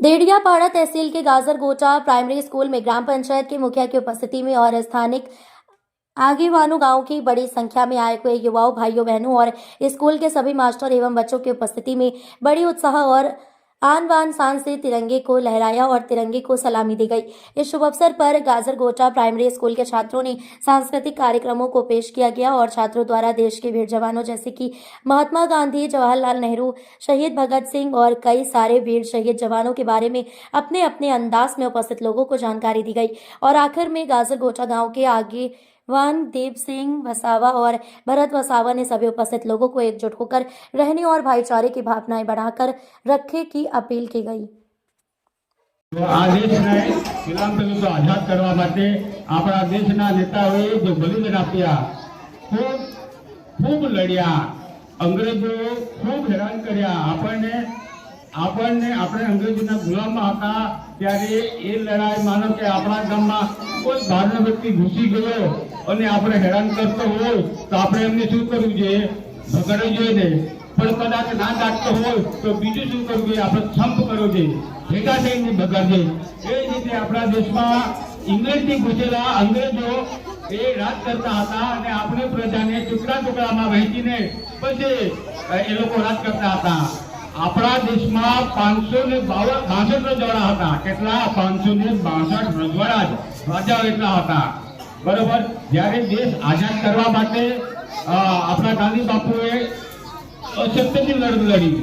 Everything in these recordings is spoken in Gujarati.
देडियापाड़ा तहसील के गाजरगोटा प्राइमरी स्कूल में ग्राम पंचायत के मुखिया की उपस्थिति में और स्थानिक आगेवानों गांव की बड़ी संख्या में आए हुए युवाओं भाइयों बहनों और स्कूल के सभी मास्टर एवं बच्चों की उपस्थिति में बड़ी उत्साह और आन बान शान से तिरंगे को लहराया और तिरंगे को सलामी दी गई। इस शुभ अवसर पर गाजरगोटा प्राइमरी स्कूल के छात्रों ने सांस्कृतिक कार्यक्रमों को पेश किया गया और छात्रों द्वारा देश के वीर जवानों जैसे कि महात्मा गांधी, जवाहरलाल नेहरू, शहीद भगत सिंह और कई सारे वीर शहीद जवानों के बारे में अपने अपने अंदाज में उपस्थित लोगों को जानकारी दी गई। और आखिर में गाजरगोटा गाँव के आगे देव सिंह वसावा और भरत वसावा ने सभी उपस्थित लोगों को एकजुट होकर रहने और भाईचारे की भावनाएं बढ़ाकर रखने की अपील की गई। આ દેશને ગુલામતંત્રથી આઝાદ કરવા માટે આપણા દેશના નેતાઓએ જે બલિદાન આપ્યા, ખૂબ લડ્યા, અંગ્રેજો ખૂબ હેરાન કર્યા, આપણે અંગ્રેજોના ગુલામમાં હતા ત્યારે એ લડાઈ માનો કે આપણા ગામમાં કોઈ બહારનો વ્યક્તિ ઘૂસી ગયો અને આપણે હેરાન કરતો હોય તો આપણે એમને શું કરવું જોઈએ? ભગાડવું જોઈએ ને. પણ કદાચ ના કાઢતો હોય તો બીજું શું કરવું જોઈએ? આપણે થંપ કરવો જોઈએ, ભેગા થઈને ભગાડજે. એ જ રીતે આપણા દેશમાં ઇંગ્લેન્ડથી ઘૂસેલા અંગ્રેજો એ રાજ કરતા હતા અને આપણે પ્રજાને ટુકડા ટુકડામાં વહેંચીને પછી એ લોકો રાજ કરતા હતા. આપણા દેશમાં 562 રજવાડા હતા. કેટલા? 562 રજવાડા રાજાઓ એટલા હતા. બરોબર. જ્યારે દેશ આઝાદ કરવા માટે આપણા ગાંધી બાપુએ અસત્યની લડત લડી,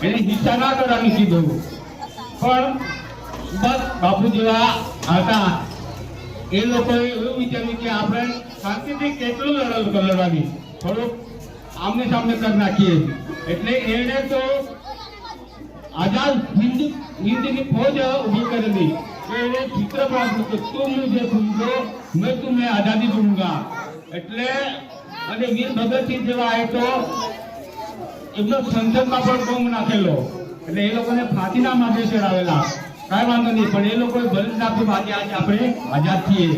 એને હિંસા ના કરવાનું કીધું. પણ બસ બાપુ જેવા હતા એ લોકોએ એવું વિચાર્યું કે આપણે શાંતિથી કેટલું લડવાની, થોડુંક આમને સામને કરી નાખીએ. એટલે એણે તો आजाद हिंद की फौज उभी करेगी. सूत्र प्राप्त तो तुम मुझे दूंगो, मैं तुम्हें आजादी दूंगा. એટલે અને વીર ભગતસિંહ જેવા આય તો એમનો સંસદમાં પણ બોમ્બ નાખેલો, એટલે એ લોકોને ફાંસીના માથે ચડાવેલા. કાંઈ વાંધો નહીં, પણ એ લોકોએ બલિદાન આપ્યું. આજે આપણે આઝાદ છીએ.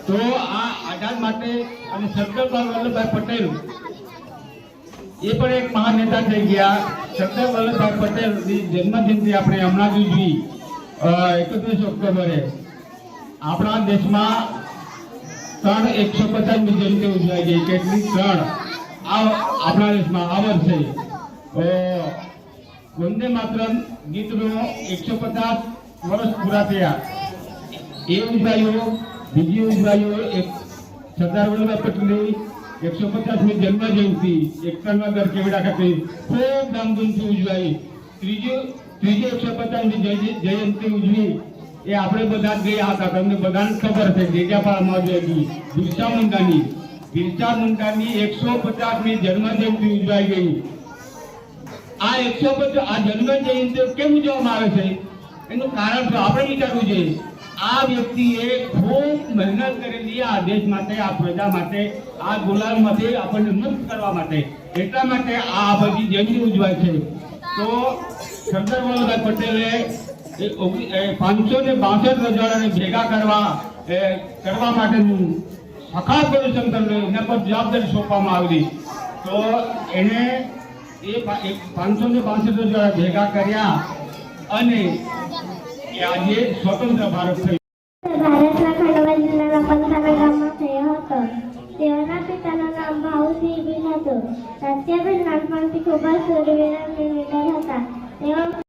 તો આ આઝાદ માટે અને સરદાર વલ્લભભાઈ પટેલ એ પણ એક મહાન નેતા થઈ ગયા. સરદાર વલ્લભભાઈ પટેલની જન્મજયંતિ આપણે હમણાં જ ઉજવી 31 ઓક્ટોબરે. આપણા દેશમાં 150મી જયંતિ ઉજવાઈ ગઈ. કેટલી? 3 આપણા દેશમાં આ વર્ષે વંદે માતરમ ગીતનો 150 વર્ષ પૂરા થયા. એ ઉજવાયું. બીજી ઉજવાયું સરદાર વલ્લભભાઈ પટેલની 150મી જન્મ જયંતિ એકતાનગર કેવડા ખાતે ખૂબ ધામધૂમથી ઉજવાઈ. ત્રીજી 150મી જયંતિ ઉજવી એ આપણે બધા ગયા હતા. તમને બધાને ખબર છે. દેડિયાપાડામાં ઉજવાઈ. બિરસા મુંડાની 150મી જન્મ જયંતિ ઉજવાઈ ગઈ. આ 150 આ જન્મ જયંતિ કેમ ઉજવવામાં આવે છે? એનું કારણ તો આપણે વિચારવું જોઈએ. આ વ્યક્તિએ ખૂબ મહેનત કરેલી આ દેશ માટે, આ પ્રજા માટે, આ ગુલામમાંથી આપણને મુક્ત કરવા માટે. એટલા માટે આ બધી જયંતિ ઉજવાય છે. તો સરદાર વલ્લભભાઈ પટેલે 562 રજવાડાને ભેગા કરવા માટેનું સખત પરિશ્રમ કરેલો. એના પર જવાબદારી સોંપવામાં આવેલી. તો એને એ 562 રજવાડા ભેગા કર્યા અને આજે સ્વતંત્ર ભારત થયું. ભારતના ખંડવા જિલ્લાના પંથાના ગામમાં થયો હતો. તેઓના પિતાનું નામ ભાઉસિંહ હતું. સત્યભાઈ નાનપણથી ખૂબ જ શૂરવીર અને નીડર હતા. તેઓ